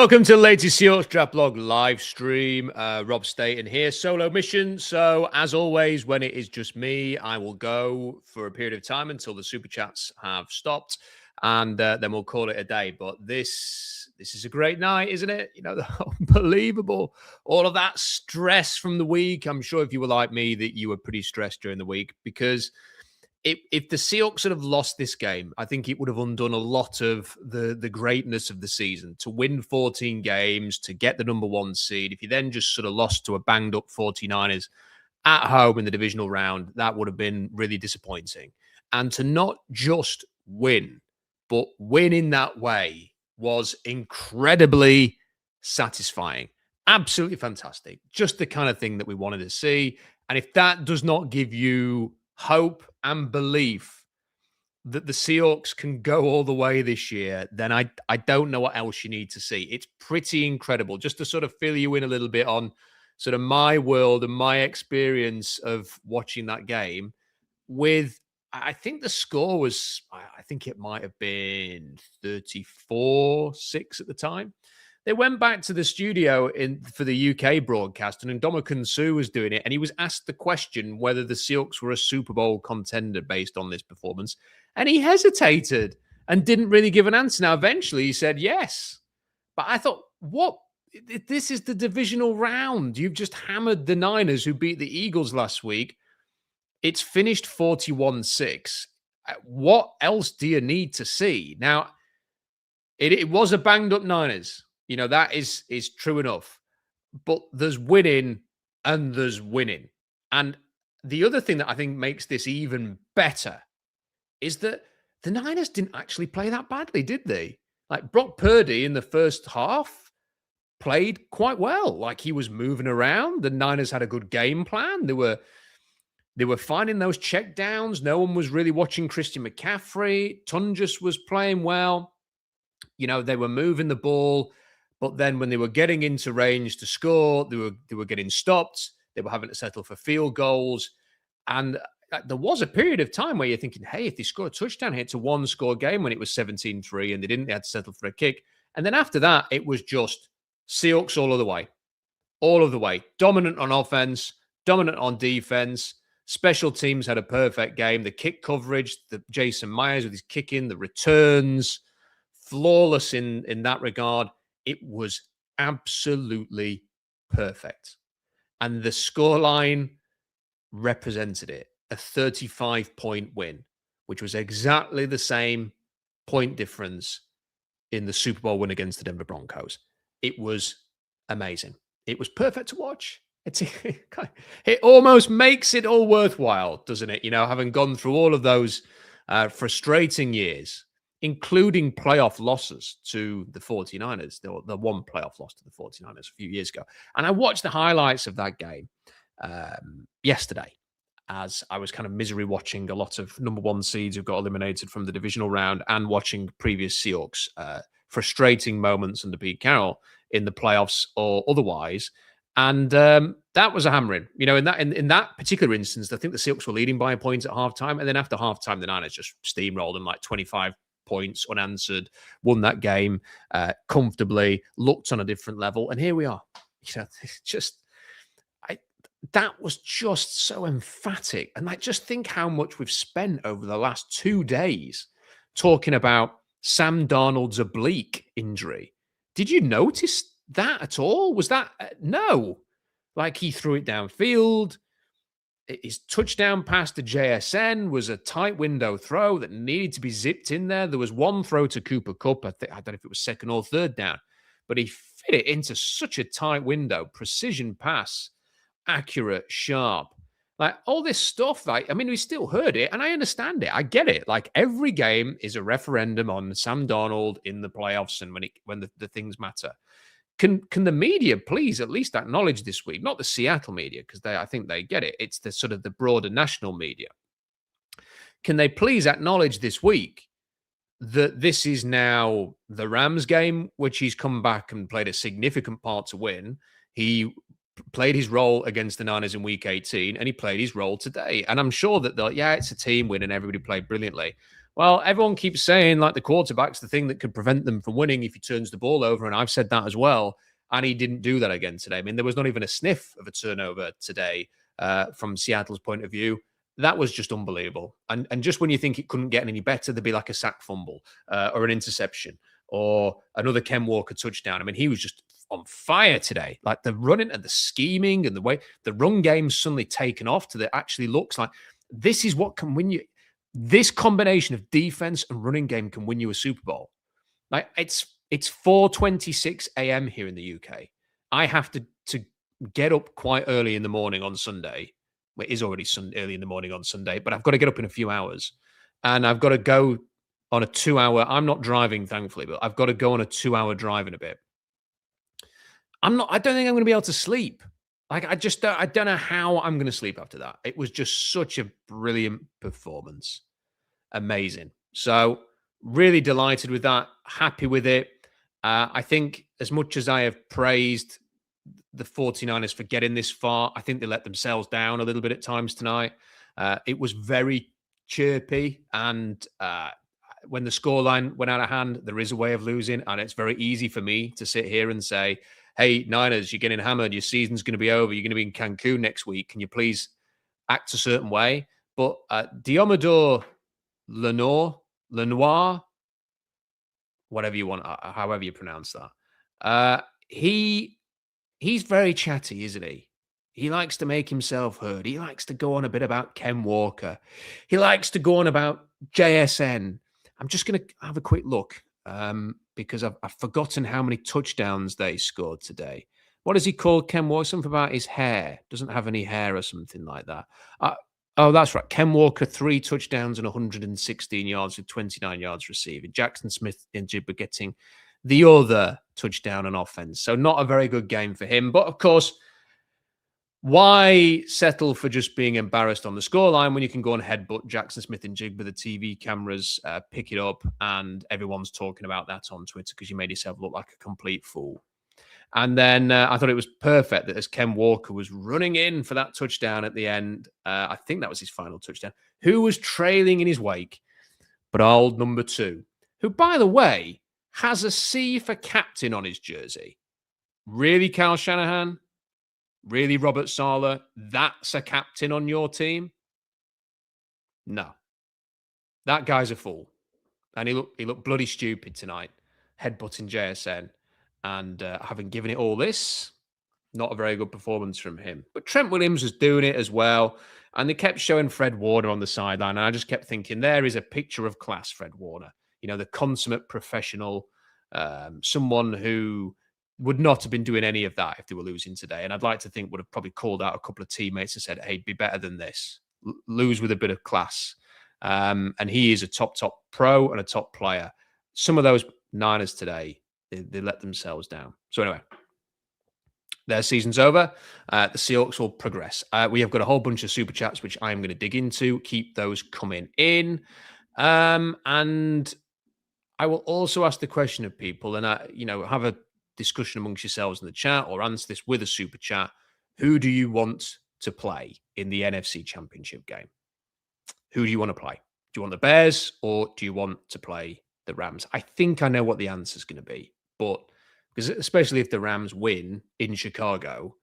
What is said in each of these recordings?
Welcome to the latest Seahawks Draft Blog live stream. Rob Staten here, solo mission. So, as always, when it is just me, I will go for a period of time until the super chats have stopped, and then we'll call it a day. But this is a great night, isn't it? You know, unbelievable. All of that stress from the week. I'm sure if you were like me, that you were pretty stressed during the week because if the Seahawks had have lost this game, I think it would have undone a lot of the greatness of the season. To win 14 games, to get the number one seed, if you then just sort of lost to a banged up 49ers at home in the divisional round, that would have been really disappointing. And to not just win, but win in that way was incredibly satisfying. Absolutely fantastic. Just the kind of thing that we wanted to see. And if that does not give you hope and belief that the Seahawks can go all the way this year, then I don't know what else you need to see. It's pretty incredible. Just to sort of fill you in a little bit on sort of my world and my experience of watching that game with, I think the score was, I think it might have been 34-6 at the time. They went back to the studio for the UK broadcast, and Ndamukong Suh was doing it, and he was asked the question whether the Seahawks were a Super Bowl contender based on this performance, and he hesitated and didn't really give an answer. Now, eventually, he said yes, but I thought, what? This is the divisional round. You've just hammered the Niners, who beat the Eagles last week. It's finished 41-6. What else do you need to see? Now, it was a banged-up Niners. You know, that is true enough. But there's winning and there's winning. And the other thing that I think makes this even better is that the Niners didn't actually play that badly, did they? Like, Brock Purdy in the first half played quite well. Like, he was moving around. The Niners had a good game plan. They were finding those check downs. No one was really watching Christian McCaffrey. Tungus was playing well. You know, they were moving the ball. But then when they were getting into range to score, they were getting stopped. They were having to settle for field goals. And there was a period of time where you're thinking, hey, if they score a touchdown here, it's a one-score game when it was 17-3 and they had to settle for a kick. And then after that, it was just Seahawks all of the way. All of the way. Dominant on offense, dominant on defense. Special teams had a perfect game. The kick coverage, the Jason Myers with his kicking, the returns, flawless in that regard. It was absolutely perfect. And the scoreline represented it, a 35-point win, which was exactly the same point difference in the Super Bowl win against the Denver Broncos. It was amazing. It was perfect to watch. It almost makes it all worthwhile, doesn't it? You know, having gone through all of those frustrating years, including playoff losses to the 49ers. The one playoff loss to the 49ers a few years ago. And I watched the highlights of that game yesterday as I was kind of misery watching a lot of number one seeds who got eliminated from the divisional round and watching previous Seahawks frustrating moments under Pete Carroll in the playoffs or otherwise. And that was a hammering. You know, in that particular instance, I think the Seahawks were leading by a point at halftime. And then after halftime, the Niners just steamrolled them like 25 points unanswered, won that game comfortably, looked on a different level. And here we are. You know, it's just, that was just so emphatic. And like, just think how much we've spent over the last 2 days talking about Sam Darnold's oblique injury. Did you notice that at all? Was that no? Like, he threw it downfield. His touchdown pass to JSN was a tight window throw that needed to be zipped in there. There was one throw to Cooper Kupp. I don't know if it was second or third down, but he fit it into such a tight window. Precision pass, accurate, sharp. Like, all this stuff, like, I mean, we still heard it, and I understand it. I get it. Like, every game is a referendum on Sam Darnold in the playoffs and when the things matter. Can the media please at least acknowledge this week, not the Seattle media, because I think they get it. It's the sort of the broader national media. Can they please acknowledge this week that this is now the Rams game, which he's come back and played a significant part to win. He played his role against the Niners in week 18, and he played his role today. And I'm sure that it's a team win and everybody played brilliantly. Well, everyone keeps saying like the quarterback's the thing that could prevent them from winning if he turns the ball over, and I've said that as well. And he didn't do that again today. I mean, there was not even a sniff of a turnover today from Seattle's point of view. That was just unbelievable. And just when you think it couldn't get any better, there'd be like a sack fumble or an interception or another Ken Walker touchdown. I mean, he was just on fire today. Like the running and the scheming and the way the run game's suddenly taken off to that actually looks like this is what can win you. This combination of defense and running game can win you a Super Bowl. Like it's 4:26 a.m. here in the UK. I have to get up quite early in the morning on Sunday. Well, it is already early in the morning on Sunday, but I've got to get up in a few hours, and I've got to go on a 2 hour. I'm not driving, thankfully, but I've got to go on a 2 hour drive in a bit. I'm not. I don't think I'm going to be able to sleep. Like I just don't. I don't know how I'm going to sleep after that. It was just such a brilliant performance. Amazing. So really delighted with that. Happy with it. I think as much as I have praised the 49ers for getting this far, I think they let themselves down a little bit at times tonight. It was very chirpy. And when the scoreline went out of hand, there is a way of losing. And it's very easy for me to sit here and say, hey, Niners, you're getting hammered. Your season's going to be over. You're going to be in Cancun next week. Can you please act a certain way? But Diomedor Lenoir, whatever you want, however you pronounce that. He's very chatty, isn't he? He likes to make himself heard. He likes to go on a bit about Ken Walker. He likes to go on about JSN. I'm just going to have a quick look because I've forgotten how many touchdowns they scored today. What does he call Ken Walker? Something about his hair. Doesn't have any hair or something like that. Oh, that's right. Ken Walker, 3 touchdowns and 116 yards with 29 yards receiving. Jackson Smith and Jibba getting the other touchdown on offense. So not a very good game for him. But of course, why settle for just being embarrassed on the scoreline when you can go and headbutt Jackson Smith and Jigba? The TV cameras pick it up and everyone's talking about that on Twitter because you made yourself look like a complete fool. And then I thought it was perfect that as Ken Walker was running in for that touchdown at the end, I think that was his final touchdown, who was trailing in his wake, but old number 2, who, by the way, has a C for captain on his jersey. Really, Kyle Shanahan? Really, Robert Saleh? That's a captain on your team? No. That guy's a fool. And he looked bloody stupid tonight, headbutting JSN. And having given it all this, not a very good performance from him. But Trent Williams was doing it as well. And they kept showing Fred Warner on the sideline. And I just kept thinking, there is a picture of class, Fred Warner. You know, the consummate professional, someone who would not have been doing any of that if they were losing today. And I'd like to think would have probably called out a couple of teammates and said, hey, be better than this. Lose with a bit of class. And he is a top pro and a top player. Some of those Niners today, they let themselves down. So anyway, their season's over. The Seahawks will progress. We have got a whole bunch of super chats, which I'm going to dig into. Keep those coming in. And I will also ask the question of people and, have a discussion amongst yourselves in the chat or answer this with a super chat. Who do you want to play in the NFC Championship game? Who do you want to play? Do you want the Bears or do you want to play the Rams? I think I know what the answer is going to be. But because especially if the Rams win in Chicago,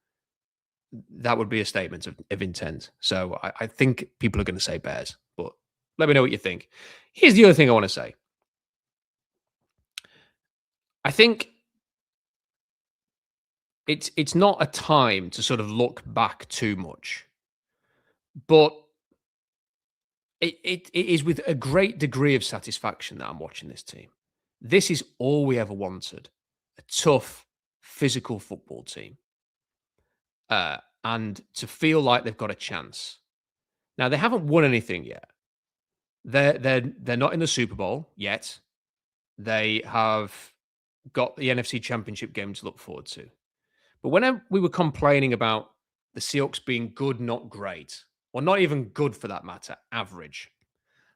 that would be a statement of intent. So I think people are going to say Bears, but let me know what you think. Here's the other thing I want to say. I think it's not a time to sort of look back too much, but it is with a great degree of satisfaction that I'm watching this team. This is all we ever wanted. A tough, physical football team. And to feel like they've got a chance. Now, they haven't won anything yet. They're not in the Super Bowl yet. They have got the NFC Championship game to look forward to. But whenever we were complaining about the Seahawks being good, not great, or not even good for that matter, average,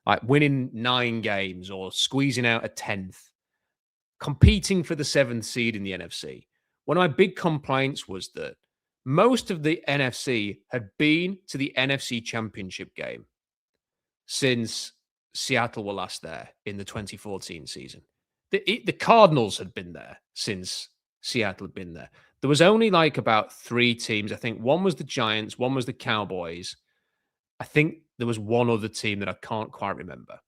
like winning 9 games or squeezing out a 10th, competing for the 7th seed in the NFC. One of my big complaints was that most of the NFC had been to the NFC Championship game since Seattle were last there in the 2014 season. The Cardinals had been there since Seattle had been there. There was only like about 3 teams. I think one was the Giants, one was the Cowboys. I think there was one other team that I can't quite remember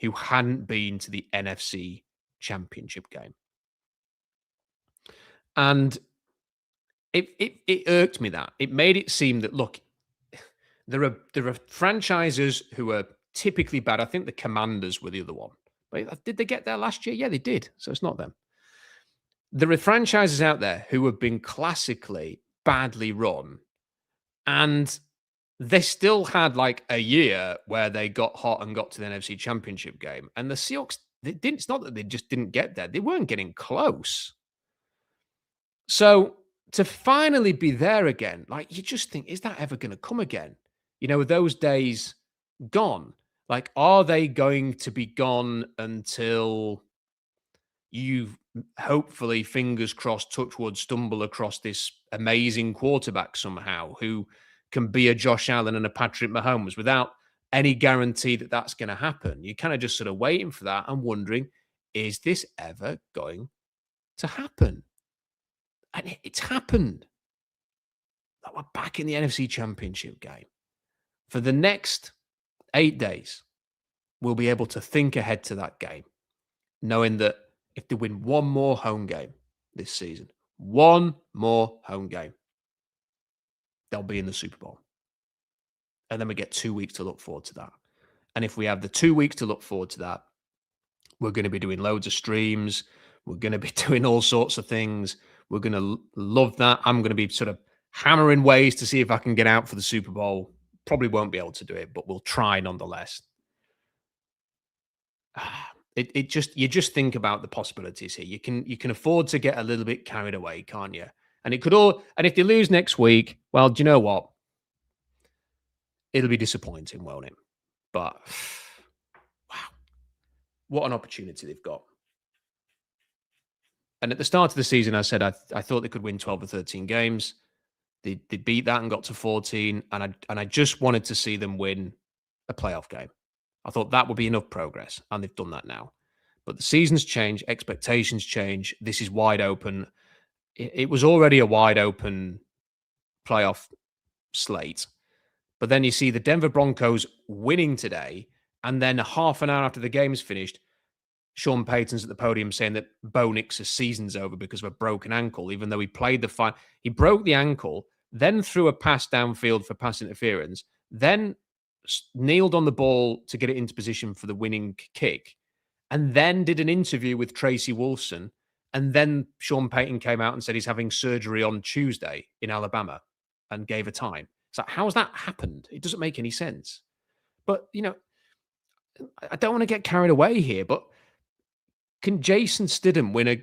who hadn't been to the NFC Championship game. And it irked me that. It made it seem that, look, there are franchises who are typically bad. I think the Commanders were the other one. But did they get there last year? Yeah, they did. So it's not them. There are franchises out there who have been classically badly run, and they still had like a year where they got hot and got to the NFC Championship game. And the Seahawks, it's not that they just didn't get there. They weren't getting close. So to finally be there again, like you just think, is that ever going to come again? You know, those days gone. Like, are they going to be gone until you hopefully, fingers crossed, touch wood, stumble across this amazing quarterback somehow who can be a Josh Allen and a Patrick Mahomes without any guarantee that that's going to happen? You're kind of just sort of waiting for that and wondering, is this ever going to happen? And it's happened. Like, we're back in the NFC Championship game. For the next 8 days, we'll be able to think ahead to that game, knowing that if they win one more home game this season, one more home game, they'll be in the Super Bowl. And then we get 2 weeks to look forward to that. And if we have the 2 weeks to look forward to that, we're going to be doing loads of streams. We're going to be doing all sorts of things. We're going to love that. I'm going to be sort of hammering ways to see if I can get out for the Super Bowl. Probably won't be able to do it, but we'll try nonetheless. You just think about the possibilities here. You can afford to get a little bit carried away, can't you? And if they lose next week, well, do you know what? It'll be disappointing, won't it? But wow, what an opportunity they've got. And at the start of the season, I said I thought they could win 12 or 13 games. They beat that and got to 14, and I just wanted to see them win a playoff game. I thought that would be enough progress, and they've done that now. But the seasons change, expectations change. This is wide open. It was already a wide open playoff slate. But then you see the Denver Broncos winning today, and then half an hour after the game's finished, Sean Payton's at the podium saying that Bo Nix's season's over because of a broken ankle, even though he played the final. He broke the ankle, then threw a pass downfield for pass interference, then kneeled on the ball to get it into position for the winning kick, and then did an interview with Tracy Wolfson. And then Sean Payton came out and said he's having surgery on Tuesday in Alabama and gave a time. It's like, how's that happened? It doesn't make any sense. But, you know, I don't want to get carried away here, but can Jarrett Stidham win a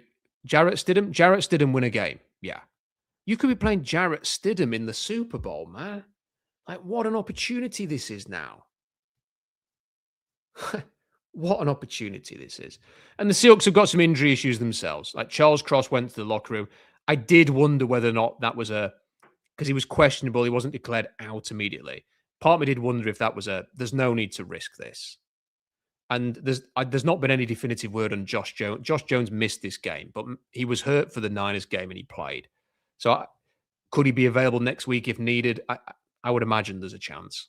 game? Yeah. You could be playing Jarrett Stidham in the Super Bowl, man. Like, what an opportunity this is now. What an opportunity this is. And the Seahawks have got some injury issues themselves. Like, Charles Cross went to the locker room. I did wonder whether or not that was because he was questionable. He wasn't declared out immediately. Part of me did wonder if that was there's no need to risk this. And there's not been any definitive word on Josh Jones. Josh Jones missed this game, but he was hurt for the Niners game and he played. So could he be available next week if needed? I would imagine there's a chance.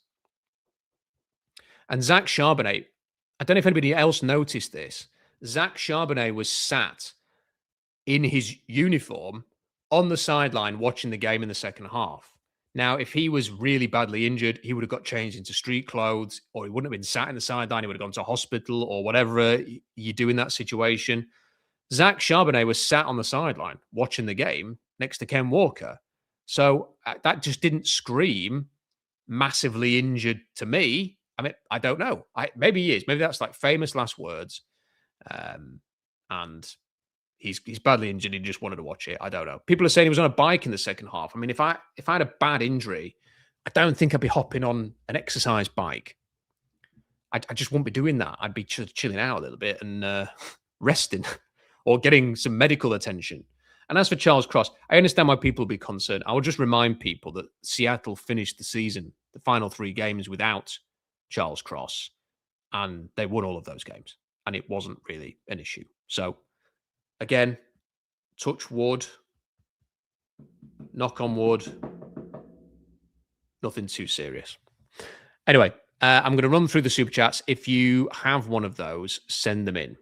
And Zach Charbonnet, I don't know if anybody else noticed this. Zach Charbonnet was sat in his uniform on the sideline watching the game in the second half. Now, if he was really badly injured, he would have got changed into street clothes, or he wouldn't have been sat in the sideline. He would have gone to hospital or whatever you do in that situation. Zach Charbonnet was sat on the sideline watching the game next to Ken Walker. So that just didn't scream massively injured to me. I mean, I don't know. Maybe he is. Maybe that's like famous last words. And he's badly injured. He just wanted to watch it. I don't know. People are saying he was on a bike in the second half. I mean, if I had a bad injury, I don't think I'd be hopping on an exercise bike. I just wouldn't be doing that. I'd be chilling out a little bit and resting or getting some medical attention. And as for Charles Cross, I understand why people will be concerned. I will just remind people that Seattle finished the season, the final 3 games, without Charles Cross. and they won all of those games, and it wasn't really an issue. So, again, touch wood, knock on wood, nothing too serious. Anyway, I'm going to run through the super chats. If you have one of those, send them in.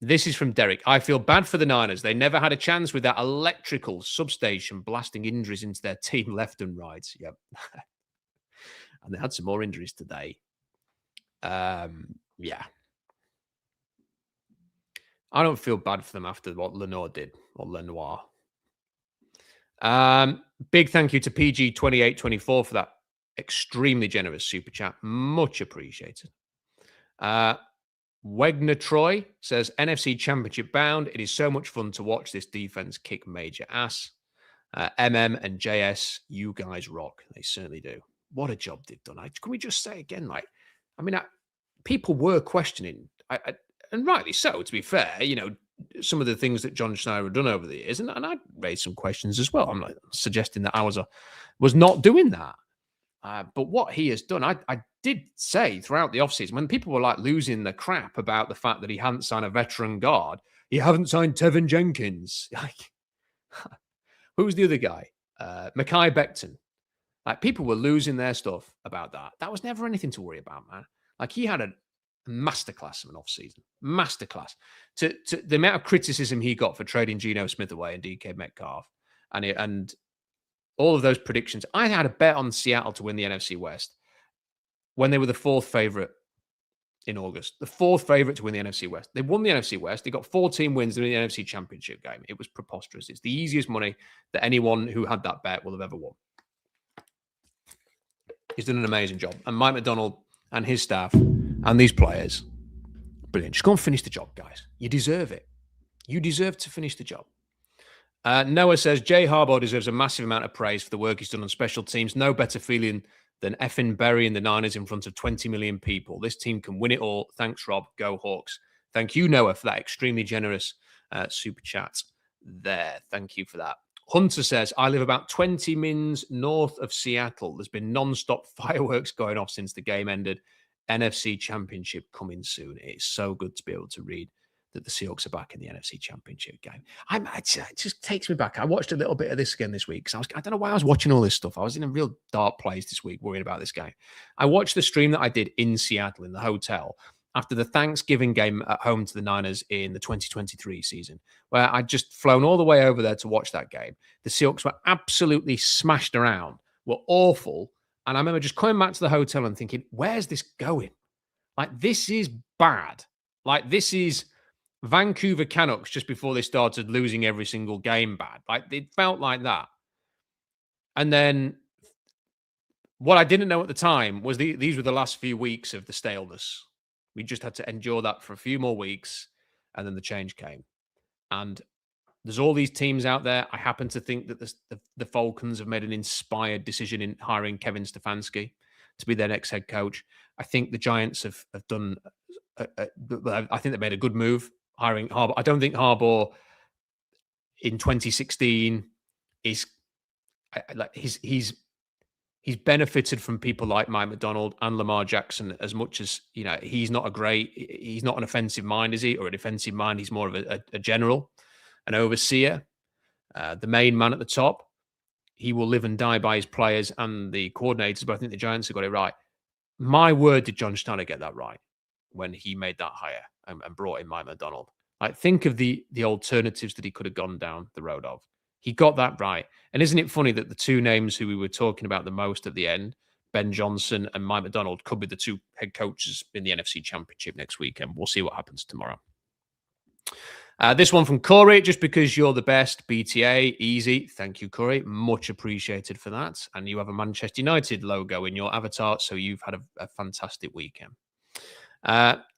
This is from Derek. I feel bad for the Niners. They never had a chance with that electrical substation blasting injuries into their team left and right. Yep. And they had some more injuries today. Yeah. I don't feel bad for them after what Lenoir did, or Lenoir. Big thank you to PG2824 for that extremely generous super chat. Much appreciated. Wegner Troy says, NFC Championship bound. It is so much fun to watch this defense kick major ass. MM and JS, you guys rock. They certainly do. What a job they've done. Can we just say again, people were questioning, and rightly so, to be fair, some of the things that John Schneider had done over the years, and I raised some questions as well. I'm not suggesting that I was not doing that. But what he has done, I did say throughout the offseason, when people were losing the crap about the fact that he hadn't signed a veteran guard, he haven't signed Tevin Jenkins. Who was the other guy? Mekhi Becton. People were losing their stuff about that. That was never anything to worry about, man. He had a masterclass of an offseason. Masterclass. To the amount of criticism he got for trading Geno Smith away and DK Metcalf and all of those predictions. I had a bet on Seattle to win the NFC West when they were the fourth favorite in August. The fourth favorite to win the NFC West. They won the NFC West. They got 14 wins in the NFC Championship game. It was preposterous. It's the easiest money that anyone who had that bet will have ever won. He's done an amazing job. And Mike McDonald and his staff and these players, brilliant. Just go and finish the job, guys. You deserve it. You deserve to finish the job. Noah says, Jay Harbaugh deserves a massive amount of praise for the work he's done on special teams. No better feeling than effing burying the Niners in front of 20 million people. This team can win it all. Thanks, Rob. Go Hawks. Thank you, Noah, for that extremely generous super chat there. Thank you for that. Hunter says, I live about 20 mins north of Seattle. There's been non-stop fireworks going off since the game ended. NFC Championship coming soon. It's so good to be able to read that the Seahawks are back in the NFC Championship game. It just takes me back. I watched a little bit of this again this week because I don't know why I was watching all this stuff. I was in a real dark place this week worrying about this game. I watched the stream that I did in Seattle in the hotel after the Thanksgiving game at home to the Niners in the 2023 season, where I'd just flown all the way over there to watch that game. The Seahawks were absolutely smashed around, were awful. And I remember just coming back to the hotel and thinking, where's this going? This is bad. This is Vancouver Canucks just before they started losing every single game bad. It felt like that. And then what I didn't know at the time was these were the last few weeks of the staleness. We just had to endure that for a few more weeks, and then the change came. And there's all these teams out there. I happen to think that the Falcons have made an inspired decision in hiring Kevin Stefanski to be their next head coach. I think the Giants have done, I think they made a good move hiring Harbaugh. I don't think Harbaugh in 2016 is he's benefited from people like Mike McDonald and Lamar Jackson as much as, he's not an offensive mind, is he? Or a defensive mind. He's more of a general, an overseer, the main man at the top. He will live and die by his players and the coordinators, but I think the Giants have got it right. My word, did John Schneider get that right when he made that hire and brought in Mike McDonald? Think of the alternatives that he could have gone down the road of. He got that right. And isn't it funny that the two names who we were talking about the most at the end, Ben Johnson and Mike McDonald, could be the two head coaches in the NFC Championship next weekend? We'll see what happens tomorrow. This one from Corey, just because you're the best, BTA, easy. Thank you, Corey. Much appreciated for that. And you have a Manchester United logo in your avatar, so you've had a fantastic weekend.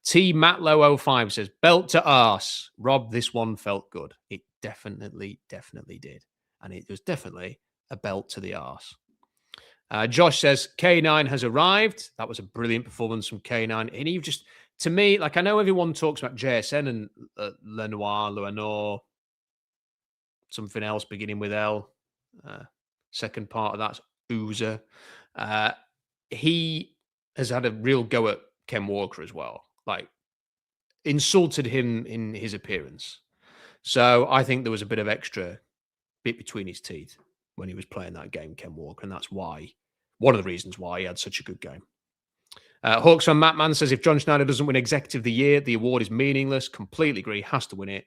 T Matlow 05 says, belt to arse. Rob, this one felt good. It definitely did. And it was definitely a belt to the arse. Josh says, K9 has arrived. That was a brilliant performance from K9. And he just, to me, I know everyone talks about JSN and Lenoir, something else beginning with L. Second part of that's Oozer. He has had a real go at Ken Walker as well. Like, insulted him in his appearance. So I think there was a bit of extra bit between his teeth when he was playing that game, Ken Walker, and that's why, one of the reasons why he had such a good game. Hawks fan Matt Man says, if John Schneider doesn't win Executive of the Year, the award is meaningless. Completely agree. Has to win it.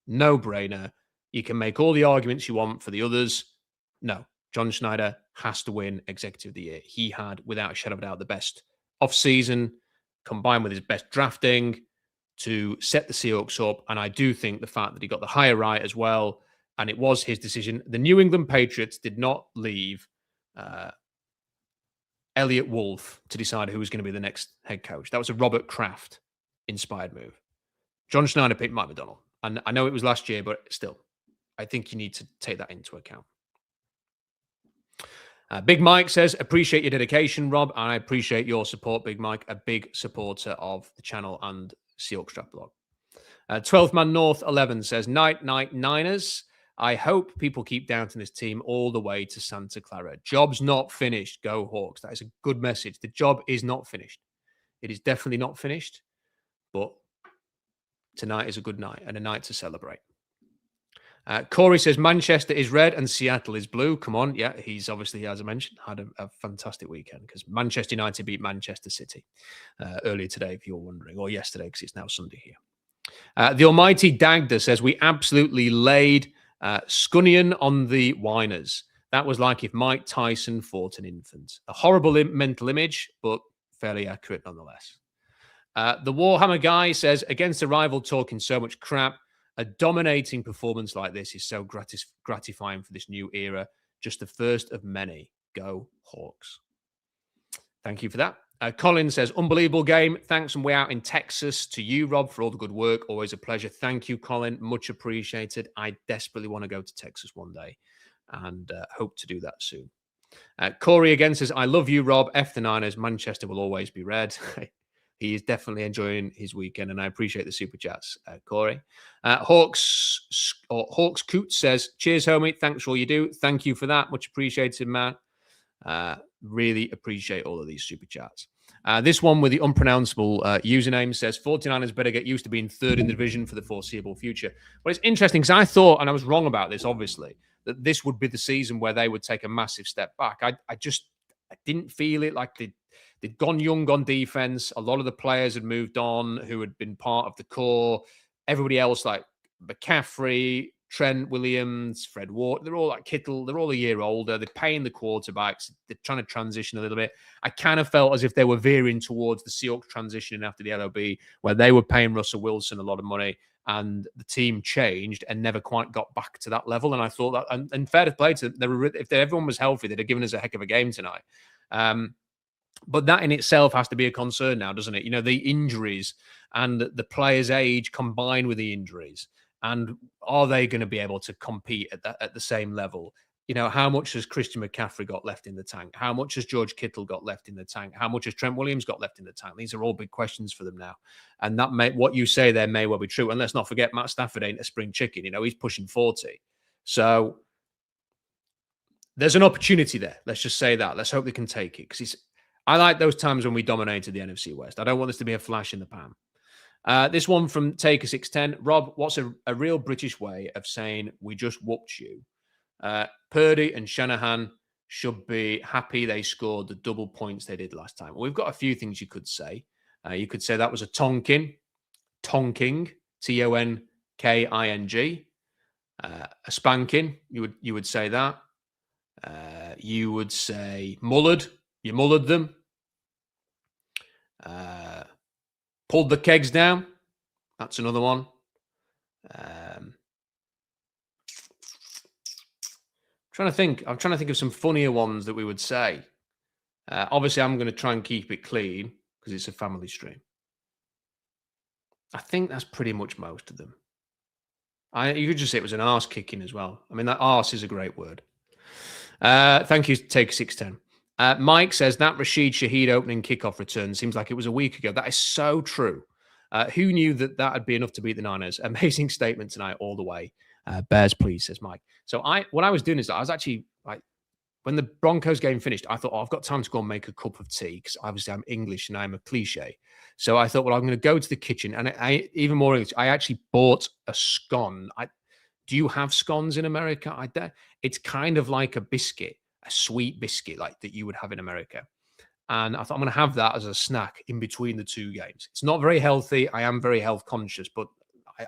No brainer. You can make all the arguments you want for the others. No, John Schneider has to win Executive of the Year. He had, without a shadow of a doubt, the best off-season, combined with his best drafting to set the Seahawks up. And I do think the fact that he got the hire right as well, and it was his decision. The New England Patriots did not leave Elliot Wolf to decide who was going to be the next head coach. That was a Robert Kraft inspired move. John Schneider picked Mike McDonald. And I know it was last year, but still, I think you need to take that into account. Big Mike says, appreciate your dedication, Rob. And I appreciate your support, Big Mike, a big supporter of the channel and Seahawks Draft Blog. 12th Man North 11 says, night, Niners. I hope people keep doubting this team all the way to Santa Clara. Job's not finished. Go Hawks. That is a good message. The job is not finished. It is definitely not finished, but tonight is a good night and a night to celebrate. Corey says, Manchester is red and Seattle is blue. Come on. Yeah, he's obviously, as I mentioned, had a fantastic weekend because Manchester United beat Manchester City earlier today, if you're wondering, or yesterday because it's now Sunday here. The almighty Dagda says, we absolutely laid Scunnion on the whiners. That was like if Mike Tyson fought an infant. A horrible mental image, but fairly accurate nonetheless. The Warhammer guy says, against a rival talking so much crap, a dominating performance like this is so gratifying for this new era. Just the first of many. Go Hawks. Thank you for that. Colin says, unbelievable game. Thanks and way out in Texas to you, Rob, for all the good work. Always a pleasure. Thank you, Colin. Much appreciated. I desperately want to go to Texas one day and hope to do that soon. Corey again says, I love you, Rob. F the Niners. Manchester will always be red. He is definitely enjoying his weekend, and I appreciate the super chats, Corey. Hawks Coots says, cheers, homie. Thanks for all you do. Thank you for that. Much appreciated, man. Really appreciate all of these super chats. This one with the unpronounceable username says, 49ers better get used to being third in the division for the foreseeable future. Well, it's interesting because I thought, and I was wrong about this, obviously, that this would be the season where they would take a massive step back. I didn't feel it. Like they'd gone young on defense. A lot of the players had moved on who had been part of the core. Everybody else, like McCaffrey, Trent Williams, Fred Ward, they're all like Kittle. They're all a year older. They're paying the quarterbacks. They're trying to transition a little bit. I kind of felt as if they were veering towards the Seahawks transitioning after the LOB, where they were paying Russell Wilson a lot of money, and the team changed and never quite got back to that level. And I thought that, and fair to play to them, if everyone was healthy, they'd have given us a heck of a game tonight. But that in itself has to be a concern now, doesn't it? You know, the injuries and the players' age combined with the injuries. And are they going to be able to compete at the same level? You know, how much has Christian McCaffrey got left in the tank? How much has George Kittle got left in the tank? How much has Trent Williams got left in the tank? These are all big questions for them now. And what you say there may well be true. And let's not forget, Matt Stafford ain't a spring chicken. You know, he's pushing 40. So there's an opportunity there. Let's just say that. Let's hope they can take it. Because I like those times when we dominated the NFC West. I don't want this to be a flash in the pan. This one from Taker610. Rob, what's a real British way of saying we just whooped you? Purdy and Shanahan should be happy they scored the double points they did last time. Well, we've got a few things you could say. You could say that was a tonking, Tonking, a spanking. You would say that. You would say mullered. You mullered them. Pulled the kegs down. That's another one. I'm trying to think of some funnier ones that we would say. Obviously, I'm going to try and keep it clean because it's a family stream. I think that's pretty much most of them. You could just say it was an arse kicking as well. I mean, that arse is a great word. Thank you, Take 610. Mike says that Rashid Shaheed opening kickoff return seems like it was a week ago. That is so true. Who knew that would be enough to beat the Niners? Amazing statement tonight all the way. Bears, please, says Mike. So what I was doing is I was actually like when the Broncos game finished, I thought, oh, I've got time to go and make a cup of tea because obviously I'm English and I'm a cliche. So I thought, well, I'm going to go to the kitchen, and I even more English. I actually bought a scone. Do you have scones in America? It's kind of like a biscuit, a sweet biscuit like that you would have in America. And I thought I'm going to have that as a snack in between the two games. It's not very healthy. I am very health conscious, but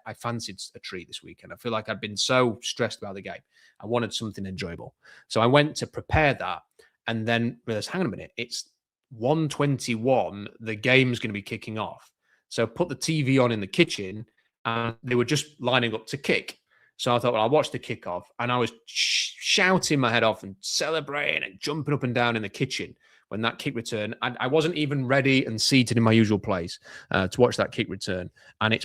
I fancied a treat this weekend. I feel like I'd been so stressed about the game. I wanted something enjoyable. So I went to prepare that and then realized, hang on a minute, it's 1:21. The game's going to be kicking off. So put the TV on in the kitchen and they were just lining up to kick. So I thought, well, I'll watch the kickoff. And I was shouting my head off and celebrating and jumping up and down in the kitchen when that kick return. I wasn't even ready and seated in my usual place to watch that kick return. And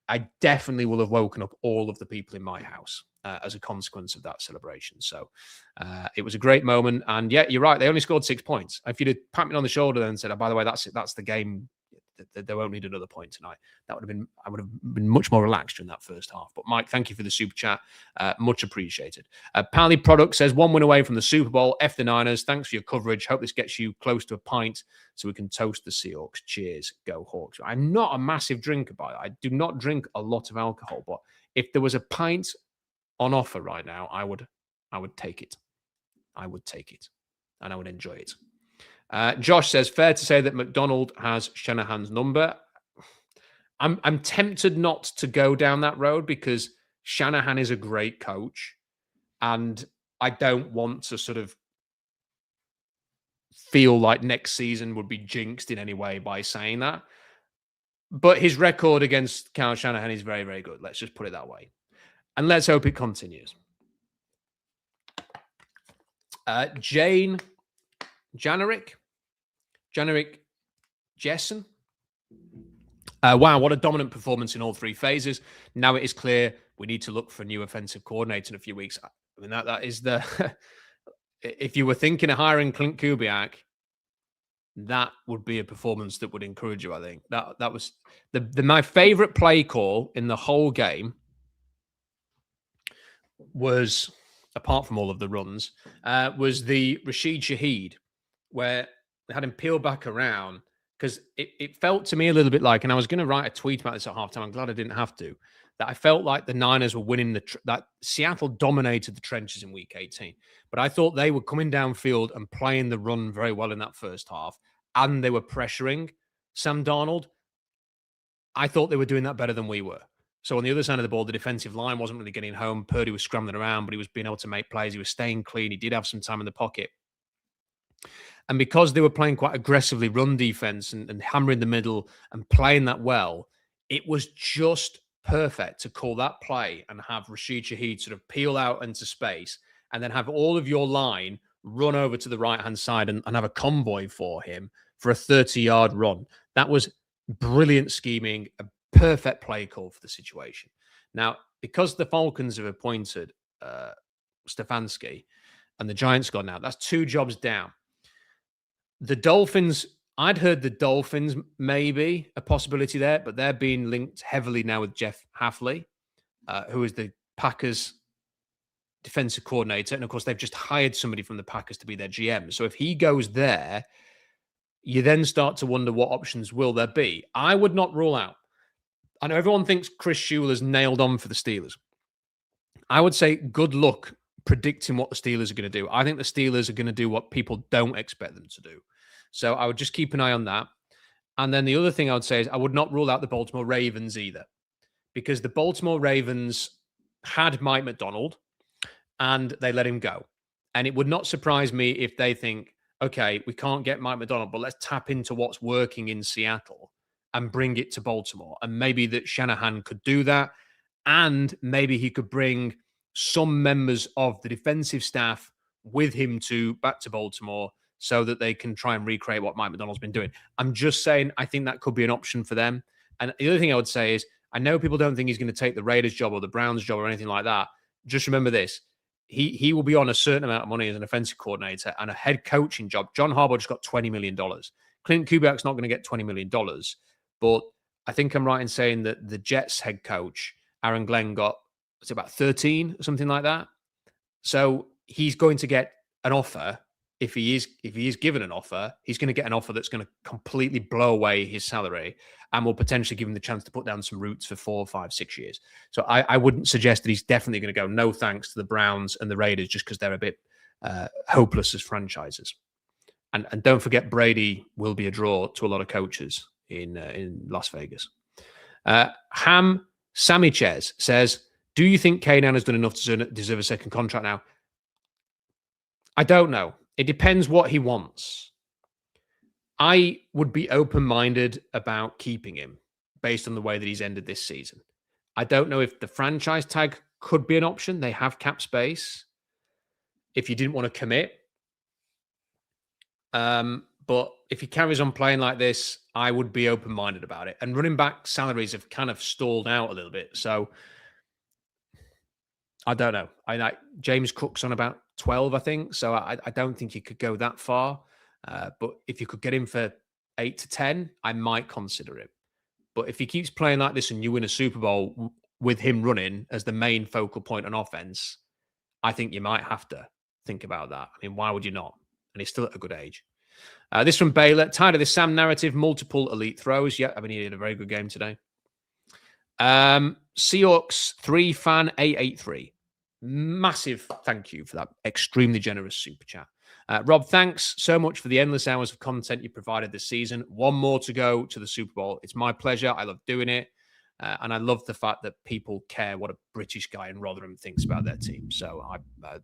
I definitely will have woken up all of the people in my house as a consequence of that celebration. So it was a great moment. And yeah, you're right. They only scored 6 points. If you'd have pat me on the shoulder and said, oh, by the way, that's it, that's the game. They won't need another point tonight. I would have been much more relaxed during that first half. But Mike, thank you for the super chat. Much appreciated. Pally Product says 1 win away from the Super Bowl. F the Niners. Thanks for your coverage. Hope this gets you close to a pint so we can toast the Seahawks. Cheers. Go Hawks. I'm not a massive drinker, by the way. I do not drink a lot of alcohol, but if there was a pint on offer right now, I would take it. I would take it and I would enjoy it. Josh says, fair to say that McDonald has Shanahan's number. I'm tempted not to go down that road because Shanahan is a great coach and I don't want to sort of feel like next season would be jinxed in any way by saying that. But his record against Kyle Shanahan is very, very good. Let's just put it that way. And let's hope it continues. Jane Janerick Jessen. Wow, what a dominant performance in all three phases. Now it is clear we need to look for a new offensive coordinator in a few weeks. I mean, that is the... if you were thinking of hiring Clint Kubiak, that would be a performance that would encourage you, I think. That was my favorite play call in the whole game was, apart from all of the runs, was the Rashid Shaheed, where they had him peel back around, because it felt to me a little bit like, and I was going to write a tweet about this at halftime, I'm glad I didn't have to, that I felt like the Niners were winning that Seattle dominated the trenches in week 18. But I thought they were coming downfield and playing the run very well in that first half, and they were pressuring Sam Darnold. I thought they were doing that better than we were. So on the other side of the ball, the defensive line wasn't really getting home. Purdy was scrambling around, but he was being able to make plays. He was staying clean. He did have some time in the pocket. And because they were playing quite aggressively run defense and hammering the middle and playing that well, it was just perfect to call that play and have Rashid Shaheed sort of peel out into space and then have all of your line run over to the right-hand side and have a convoy for him for a 30-yard run. That was brilliant scheming, a perfect play call for the situation. Now, because the Falcons have appointed Stefanski and the Giants gone now, that's 2 jobs down. The Dolphins, I'd heard the Dolphins maybe a possibility there, but they're being linked heavily now with Jeff Hafley, who is the Packers defensive coordinator. And of course, they've just hired somebody from the Packers to be their GM. So if he goes there, you then start to wonder what options will there be. I would not rule out. I know everyone thinks Chris Schuler's nailed on for the Steelers. I would say good luck predicting what the Steelers are going to do. I think the Steelers are going to do what people don't expect them to do. So I would just keep an eye on that. And then the other thing I would say is I would not rule out the Baltimore Ravens either, because the Baltimore Ravens had Mike McDonald and they let him go. And it would not surprise me if they think, okay, we can't get Mike McDonald, but let's tap into what's working in Seattle and bring it to Baltimore. And maybe that Shanahan could do that. And maybe he could bring some members of the defensive staff with him back to Baltimore so that they can try and recreate what Mike McDonald's been doing. I'm just saying, I think that could be an option for them. And the other thing I would say is, I know people don't think he's going to take the Raiders job or the Browns job or anything like that. Just remember this. He will be on a certain amount of money as an offensive coordinator and a head coaching job. John Harbaugh just got $20 million. Clint Kubiak's not going to get $20 million. But I think I'm right in saying that the Jets head coach, Aaron Glenn, got, it's about 13 or something like that. So he's going to get an offer, if he is given an offer, he's going to get an offer that's going to completely blow away his salary and will potentially give him the chance to put down some roots for 4, 5, 6 years. So I wouldn't suggest that he's definitely going to go no thanks to the Browns and the Raiders just because they're a bit hopeless as franchises. And don't forget, Brady will be a draw to a lot of coaches in Las Vegas. Ham Samichez says, do you think K9 has done enough to deserve a second contract now? I don't know. It depends what he wants. I would be open-minded about keeping him based on the way that he's ended this season. I don't know if the franchise tag could be an option. They have cap space if you didn't want to commit. But if he carries on playing like this, I would be open-minded about it. And running back salaries have kind of stalled out a little bit. So I don't know. James Cook's on about 12, I think. So I don't think you could go that far. But if you could get him for 8 to 10, I might consider it. But if he keeps playing like this and you win a Super Bowl with him running as the main focal point on offense, I think you might have to think about that. I mean, why would you not? And he's still at a good age. This from Baylor. Tired of this Sam narrative, multiple elite throws. Yeah, I mean, he had a very good game today. Seahawks 3 fan 883. Massive thank you for that extremely generous super chat. Rob, thanks so much for the endless hours of content you provided this season. One more to go to the Super Bowl. It's my pleasure. I love doing it. And I love the fact that people care what a British guy in Rotherham thinks about their team. So I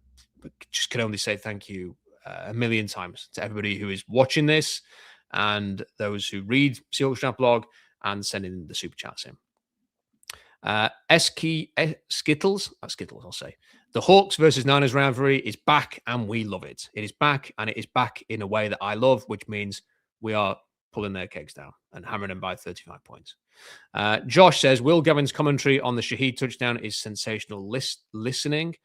just can only say thank you a million times to everybody who is watching this and those who read Seahawks Draft Blog and sending the super chats in. Skittles, I'll say. The Hawks versus Niners rivalry is back and we love it. It is back and it is back in a way that I love, which means we are pulling their kegs down and hammering them by 35 points. Josh says, Will Gavin's commentary on the Shaheed touchdown is sensational listening.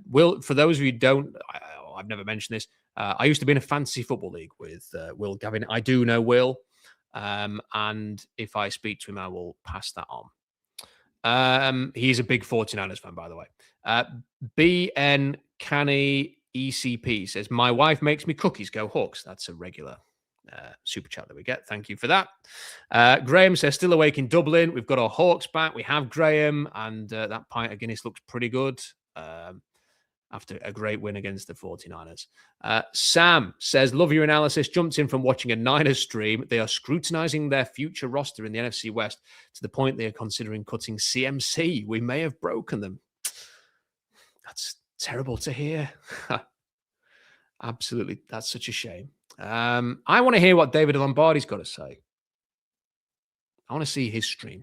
Will, for those of you who don't, I've never mentioned this. I used to be in a fantasy football league with Will Gavin. I do know Will. And if I speak to him, I will pass that on. He's a big 49ers fan, by the way. BN Canny ECP says, my wife makes me cookies. Go Hawks. That's a regular super chat that we get. Thank you for that. Graham says, still awake in Dublin. We've got our Hawks back. We have Graham, and that pint of Guinness looks pretty good after a great win against the 49ers. Sam says, love your analysis. Jumped in from watching a Niners stream. They are scrutinizing their future roster in the NFC West to the point they are considering cutting CMC. We may have broken them. That's terrible to hear. Absolutely. That's such a shame. I want to hear what David Lombardi's got to say. I want to see his stream.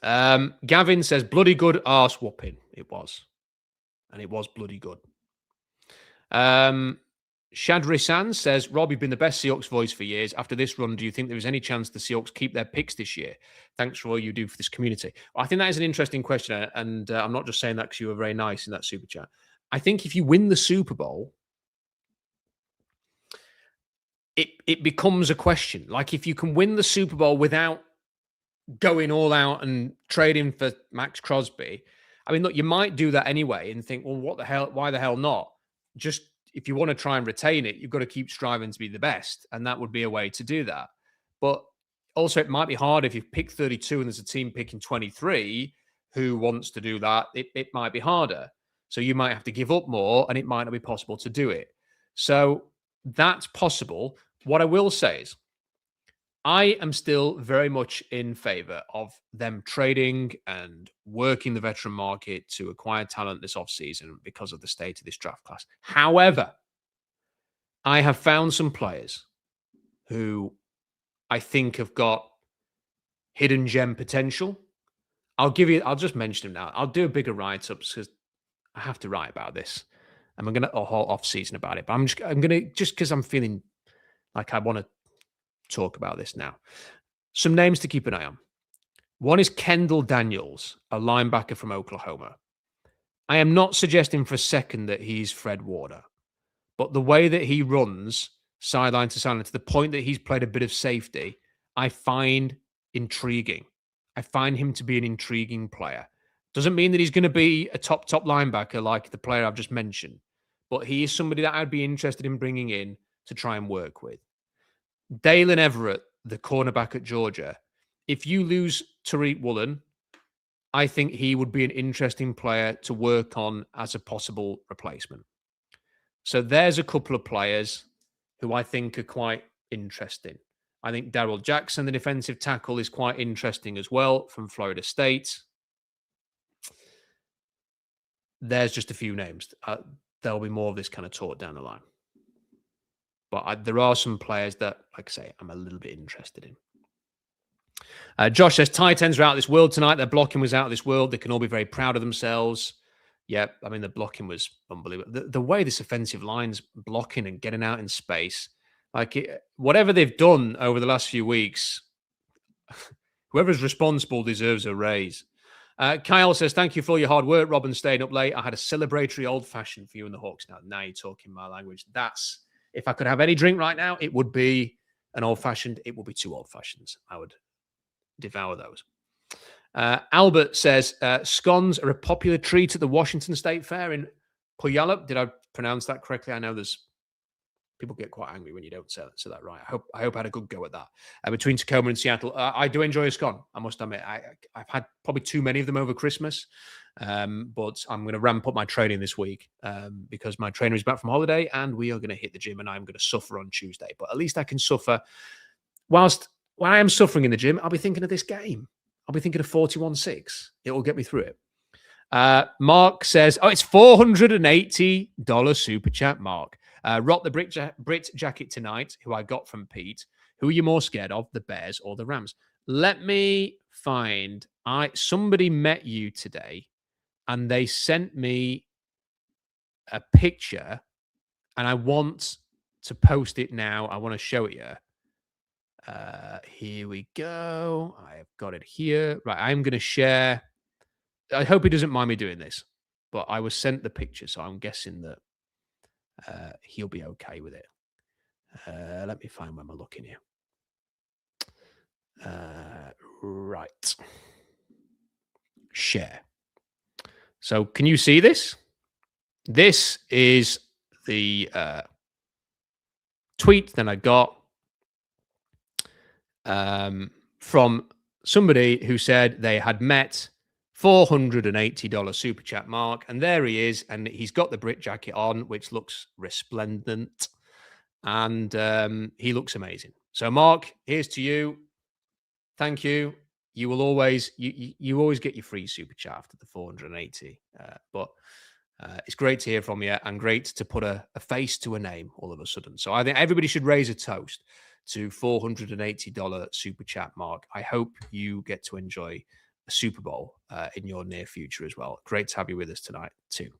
Gavin says, bloody good arse whooping. It was. And it was bloody good. Shadri Sands says, Rob, you've been the best Seahawks voice for years. After this run, do you think there is any chance the Seahawks keep their picks this year? Thanks for all you do for this community. Well, I think that is an interesting question. And I'm not just saying that because you were very nice in that super chat. I think if you win the Super Bowl, it becomes a question. Like if you can win the Super Bowl without going all out and trading for Max Crosby, I mean, look, you might do that anyway and think, well, what the hell? Why the hell not? Just if you want to try and retain it, you've got to keep striving to be the best. And that would be a way to do that. But also, it might be hard if you pick 32 and there's a team picking 23 who wants to do that. It might be harder. So you might have to give up more and it might not be possible to do it. So that's possible. What I will say is, I am still very much in favor of them trading and working the veteran market to acquire talent this offseason because of the state of this draft class. However, I have found some players who I think have got hidden gem potential. I'll just mention them now. I'll do a bigger write-ups because I have to write about this. And I'm going to a whole off-season about it. But I'm going to, just because I'm feeling like I want to talk about this now. Some names to keep an eye on. One is Kendall Daniels, a linebacker from Oklahoma. I am not suggesting for a second that he's Fred Warner, but the way that he runs sideline to sideline to the point that he's played a bit of safety, I find intriguing. I find him to be an intriguing player. Doesn't mean that he's going to be a top linebacker like the player I've just mentioned, but he is somebody that I'd be interested in bringing in to try and work with. Dalen Everett, the cornerback at Georgia. If you lose Tariq Woolen, I think he would be an interesting player to work on as a possible replacement. So there's a couple of players who I think are quite interesting. I think Darrell Jackson, the defensive tackle, is quite interesting as well from Florida State. There's just a few names. There'll be more of this kind of talk down the line. But there are some players that, like I say, I'm a little bit interested in. Josh says, tight ends are out of this world tonight. Their blocking was out of this world. They can all be very proud of themselves. Yeah, I mean, the blocking was unbelievable. The way this offensive line's blocking and getting out in space, whatever they've done over the last few weeks, whoever's responsible deserves a raise. Kyle says, thank you for all your hard work, Robin, staying up late. I had a celebratory old-fashioned for you and the Hawks. Now you're talking my language. If I could have any drink right now, it would be an old-fashioned. It would be 2 old-fashions. I would devour those. Albert says, scones are a popular treat at the Washington State Fair in Puyallup. Did I pronounce that correctly? I know there's people get quite angry when you don't say that right. I hope I had a good go at that. Between Tacoma and Seattle, I do enjoy a scone, I must admit. I've had probably too many of them over Christmas, but I'm going to ramp up my training this week because my trainer is back from holiday and we are going to hit the gym and I'm going to suffer on Tuesday. But at least I can suffer. When I am suffering in the gym, I'll be thinking of this game. I'll be thinking of 41-6. It will get me through it. Mark says, it's $480 super chat, Mark. Rock the Brit jacket tonight, who I got from Pete. Who are you more scared of, the Bears or the Rams? Let me find. Somebody met you today, and they sent me a picture, and I want to post it now. I want to show it you. Here we go. I have got it here. Right, I'm going to share. I hope he doesn't mind me doing this, but I was sent the picture, so I'm guessing that he'll be okay with it. Let me find where I'm looking here. Right. Share. So can you see this? This is the tweet that I got from somebody who said they had met $480 super chat Mark, and there he is, and he's got the Brit jacket on, which looks resplendent, and he looks amazing. So Mark, here's to you. Thank you. You will always you always get your free super chat after the 480, but it's great to hear from you and great to put a face to a name all of a sudden. So I think everybody should raise a toast to $480 super chat Mark. I hope you get to enjoy a Super Bowl in your near future as well. Great to have you with us tonight too.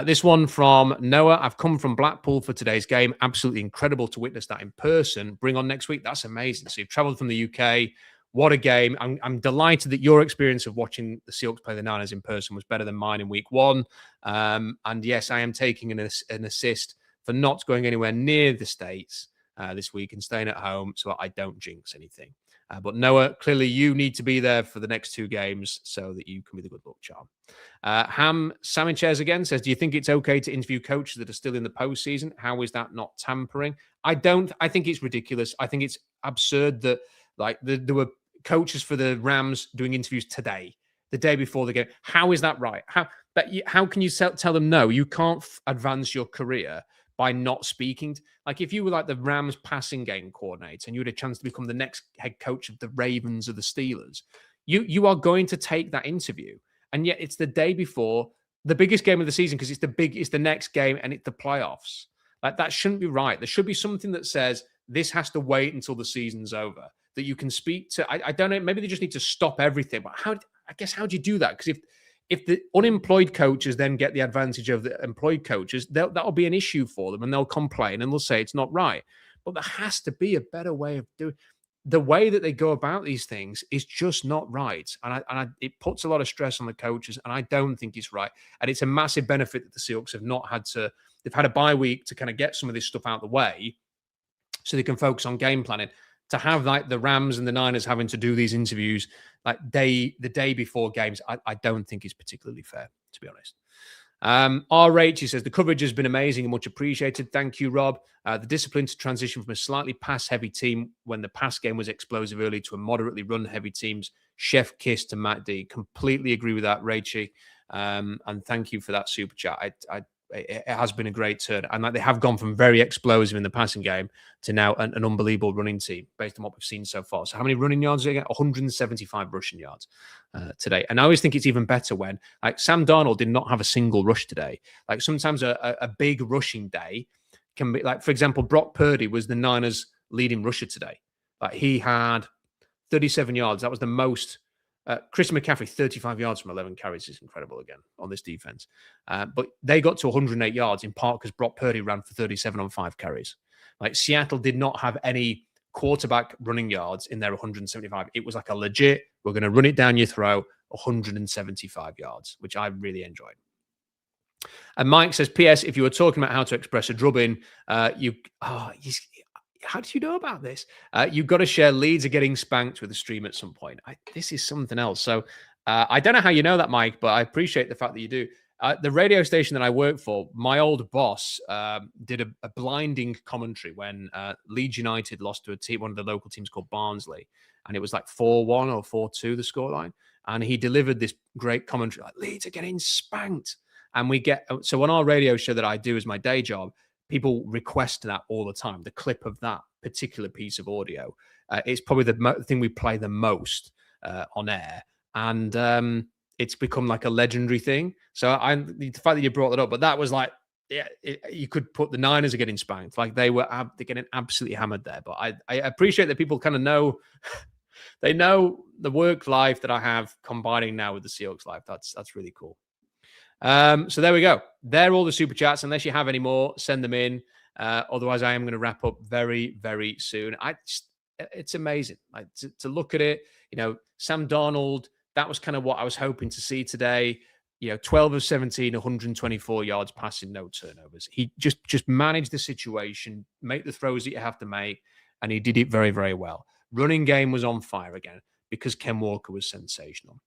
This one from Noah. I've come from Blackpool for today's game. Absolutely incredible to witness that in person. Bring on next week. That's amazing. So you've traveled from the UK. What a game. I'm delighted that your experience of watching the Seahawks play the Niners in person was better than mine in week 1. And yes, I am taking an assist for not going anywhere near the States this week and staying at home so I don't jinx anything. But Noah, clearly you need to be there for the next 2 games so that you can be the good luck charm. Ham Sanchez again says, do you think it's okay to interview coaches that are still in the postseason? How is that not tampering? I don't. I think it's ridiculous. I think it's absurd that there were coaches for the Rams doing interviews today, the day before the game. How is that right? How can you tell them no? You can't advance your career by not speaking. If you were like the Rams passing game coordinator and you had a chance to become the next head coach of the Ravens or the Steelers, you are going to take that interview. And yet it's the day before the biggest game of the season because it's the next game and it's the playoffs. That shouldn't be right. There should be something that says this has to wait until the season's over, that you can speak to. I don't know. Maybe they just need to stop everything. But how do you do that? Because if the unemployed coaches then get the advantage of the employed coaches, that'll be an issue for them and they'll complain and they'll say it's not right. But there has to be a better way of doing. The way that they go about these things is just not right. And it puts a lot of stress on the coaches and I don't think it's right. And it's a massive benefit that the Seahawks have not had to, they've had a bye week to kind of get some of this stuff out of the way so they can focus on game planning. To have the Rams and the Niners having to do these interviews the day before games, I don't think is particularly fair, to be honest. RH, says, the coverage has been amazing and much appreciated. Thank you, Rob. The discipline to transition from a slightly pass-heavy team when the pass game was explosive early to a moderately run-heavy team's chef kiss to Matt D. Completely agree with that, Rachy. And thank you for that super chat. It has been a great turn. And they have gone from very explosive in the passing game to now an unbelievable running team based on what we've seen so far. So how many running yards did they get? 175 rushing yards today. And I always think it's even better when, Sam Darnold did not have a single rush today. Sometimes a big rushing day can be, for example, Brock Purdy was the Niners' leading rusher today. He had 37 yards. That was the most. Chris McCaffrey, 35 yards from 11 carries is incredible again on this defense. But they got to 108 yards in part because Brock Purdy ran for 37 on 5 carries. Seattle did not have any quarterback running yards in their 175. It was a legit, we're going to run it down your throat, 175 yards, which I really enjoyed. And Mike says, P.S. if you were talking about how to express a drubbing, how do you know about this? You've got to share leads are getting spanked with the stream at some point. This is something else. So I don't know how you know that, Mike, but I appreciate the fact that you do. The radio station that I work for, my old boss did a blinding commentary when Leeds United lost to a team, one of the local teams called Barnsley, and it was 4-1 or 4-2 the scoreline. And he delivered this great commentary, Leeds are getting spanked. And so on our radio show that I do as my day job, people request that all the time, the clip of that particular piece of audio. It's probably the thing we play the most on air. And it's become a legendary thing. So the fact that you brought that up, but that was you could put the Niners are getting spanked. They're getting absolutely hammered there. But I appreciate that people kind of know, they know the work life that I have combining now with the Seahawks life. That's really cool. So there we go. They're all the super chats. Unless you have any more, send them in. Otherwise, I am going to wrap up very, very soon. It's amazing to look at it. Sam Darnold, that was kind of what I was hoping to see today. 12 of 17, 124 yards passing, no turnovers. He just managed the situation, make the throws that you have to make, and he did it very, very well. Running game was on fire again because Ken Walker was sensational.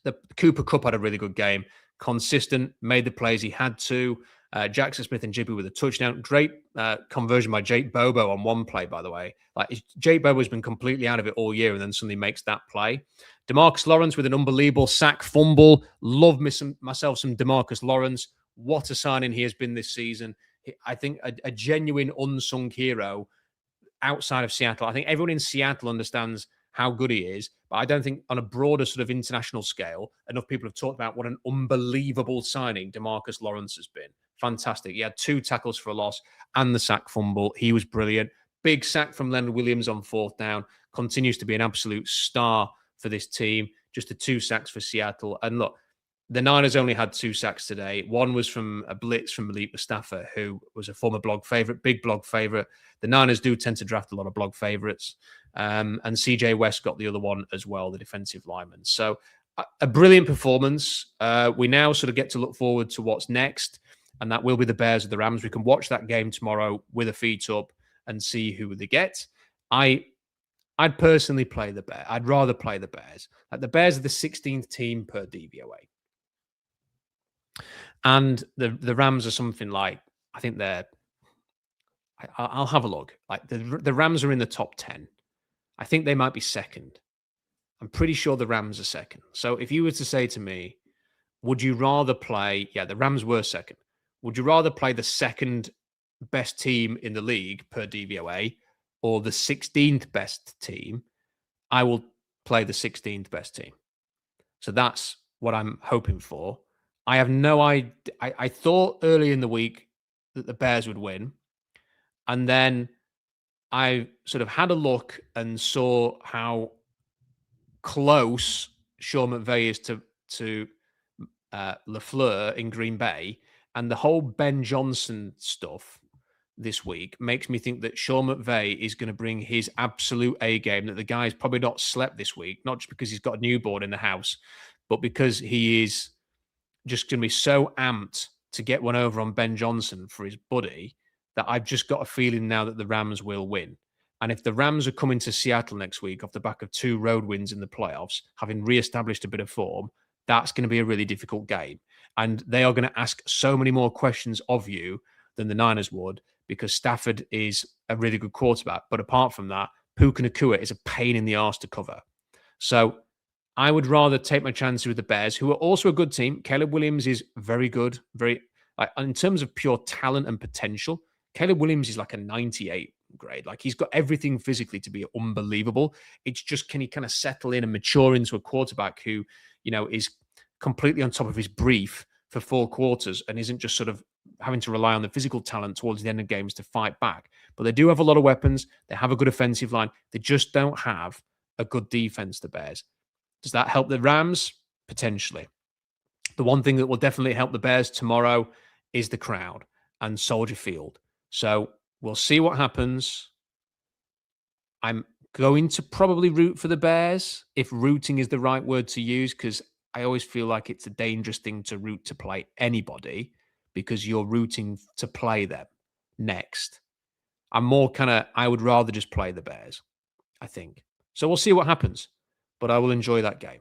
The Cooper Kupp had a really good game. Consistent, made the plays he had to. Jackson Smith and Jibby with a touchdown. Great conversion by Jake Bobo on one play, by the way. Jake Bobo's been completely out of it all year and then suddenly makes that play. DeMarcus Lawrence with an unbelievable sack fumble. Love myself some DeMarcus Lawrence. What a signing he has been this season. I think a genuine unsung hero outside of Seattle. I think everyone in Seattle understands how good he is, but I don't think on a broader sort of international scale, enough people have talked about what an unbelievable signing DeMarcus Lawrence has been. Fantastic. He had 2 tackles for a loss and the sack fumble. He was brilliant. Big sack from Leonard Williams on 4th down. Continues to be an absolute star for this team. Just the 2 sacks for Seattle. And look, the Niners only had 2 sacks today. One was from a blitz from Malik Mustafa, who was a former blog favorite, big blog favorite. The Niners do tend to draft a lot of blog favorites. And CJ West got the other one as well, the defensive lineman. So a brilliant performance. We now sort of get to look forward to what's next, and that will be the Bears or the Rams. We can watch that game tomorrow with a feet up and see who they get. I'd personally play the Bears. I'd rather play the Bears. The Bears are the 16th team per DVOA. And the Rams are something I think they're, I'll have a look. The Rams are in the top 10. I think they might be second. I'm pretty sure the Rams are second. So if you were to say to me, would you rather play, the Rams were second. Would you rather play the second best team in the league per DVOA or the 16th best team? I will play the 16th best team. So that's what I'm hoping for. I have no idea. I thought early in the week that the Bears would win. And then I sort of had a look and saw how close Sean McVay is to LaFleur in Green Bay. And the whole Ben Johnson stuff this week makes me think that Sean McVay is going to bring his absolute A game, that the guy's probably not slept this week, not just because he's got a newborn in the house, but because he is just going to be so amped to get one over on Ben Johnson for his buddy that I've just got a feeling now that the Rams will win. And if the Rams are coming to Seattle next week off the back of 2 road wins in the playoffs, having reestablished a bit of form, that's going to be a really difficult game. And they are going to ask so many more questions of you than the Niners would, because Stafford is a really good quarterback. But apart from that, Puka Nacua is a pain in the arse to cover. So I would rather take my chances with the Bears, who are also a good team. Caleb Williams is very good. In terms of pure talent and potential, Caleb Williams is like a 98 grade. Like, he's got everything physically to be unbelievable. It's just, can he kind of settle in and mature into a quarterback who, is completely on top of his brief for 4 quarters and isn't just sort of having to rely on the physical talent towards the end of games to fight back. But they do have a lot of weapons. They have a good offensive line. They just don't have a good defense, the Bears. Does that help the Rams? Potentially. The one thing that will definitely help the Bears tomorrow is the crowd and Soldier Field. So we'll see what happens. I'm going to probably root for the Bears, if rooting is the right word to use, because I always feel like it's a dangerous thing to root to play anybody, because you're rooting to play them next. I would rather just play the Bears, I think. So we'll see what happens, but I will enjoy that game.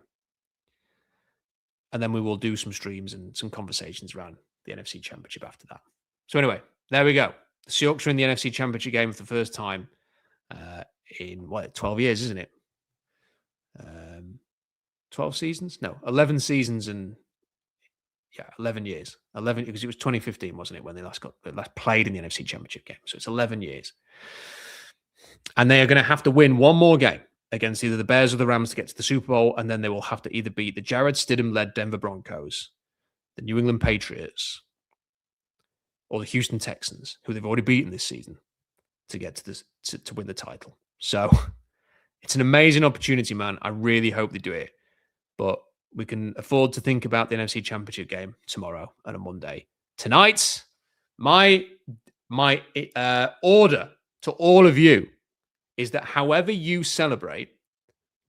And then we will do some streams and some conversations around the NFC Championship after that. So anyway, there we go. The Seahawks are in the NFC Championship game for the first time in 12 years, isn't it? 12 seasons? No, 11 seasons and 11 years. 11, because it was 2015, wasn't it, when they last played in the NFC Championship game. So it's 11 years. And they are going to have to win one more game against either the Bears or the Rams to get to the Super Bowl, and then they will have to either beat the Jarrett Stidham-led Denver Broncos, the New England Patriots, or the Houston Texans, who they've already beaten this season, to get to win the title. So it's an amazing opportunity, man. I really hope they do it. But we can afford to think about the NFC Championship game tomorrow and a Monday. Tonight, my order to all of you is that however you celebrate,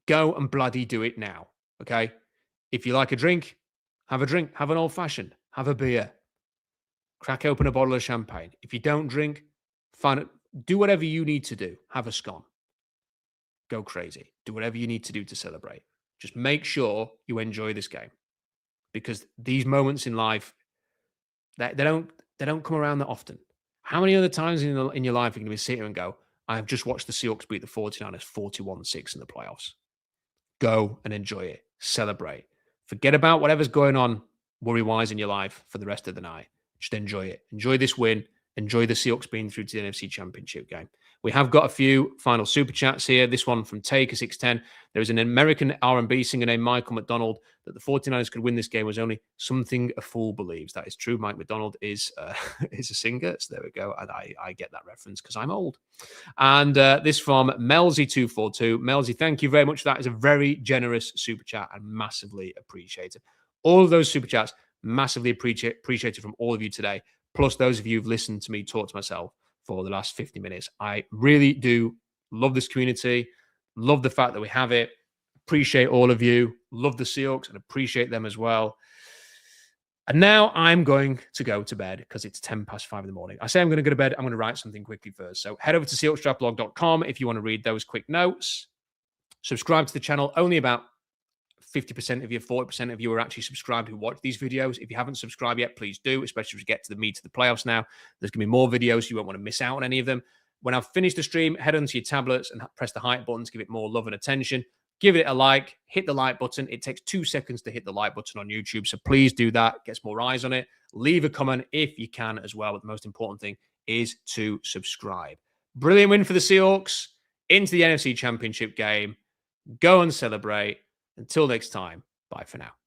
go and bloody do it now, okay? If you like a drink, have an old-fashioned, have a beer, crack open a bottle of champagne. If you don't drink, do whatever you need to do. Have a scone. Go crazy. Do whatever you need to do to celebrate. Just make sure you enjoy this game, because these moments in life, they don't come around that often. How many other times in your life are you going to be sitting and go, I have just watched the Seahawks beat the 49ers 41-6 in the playoffs? Go and enjoy it. Celebrate. Forget about whatever's going on worry-wise in your life for the rest of the night. Just enjoy it. Enjoy this win. Enjoy the Seahawks being through to the NFC Championship game. We have got a few final super chats here. This one from Taker610. There is an American R&B singer named Michael McDonald that the 49ers could win this game was only something a fool believes. That is true. Mike McDonald is a singer. So there we go. And I get that reference because I'm old. And this from Melzy242. Melzy, thank you very much for that. It's a very generous super chat and massively appreciated. All of those super chats, massively appreciated from all of you today. Plus those of you who've listened to me talk to myself for the last 50 minutes. I really do love this community. Love the fact that we have it. Appreciate all of you. Love the Seahawks and appreciate them as well. And now I'm going to go to bed because it's 5:10 in the morning. I say I'm going to go to bed. I'm going to write something quickly first. So head over to SeahawksDraftBlog.com if you want to read those quick notes. Subscribe to the channel. Only about 50% of you, 40% of you are actually subscribed who watch these videos. If you haven't subscribed yet, please do, especially as we get to the meat of the playoffs now. There's going to be more videos. You won't want to miss out on any of them. When I've finished the stream, head onto your tablets and press the hype button to give it more love and attention. Give it a like. Hit the like button. It takes 2 seconds to hit the like button on YouTube, so please do that. It gets more eyes on it. Leave a comment if you can as well, but the most important thing is to subscribe. Brilliant win for the Seahawks into the NFC Championship game. Go and celebrate. Until next time, bye for now.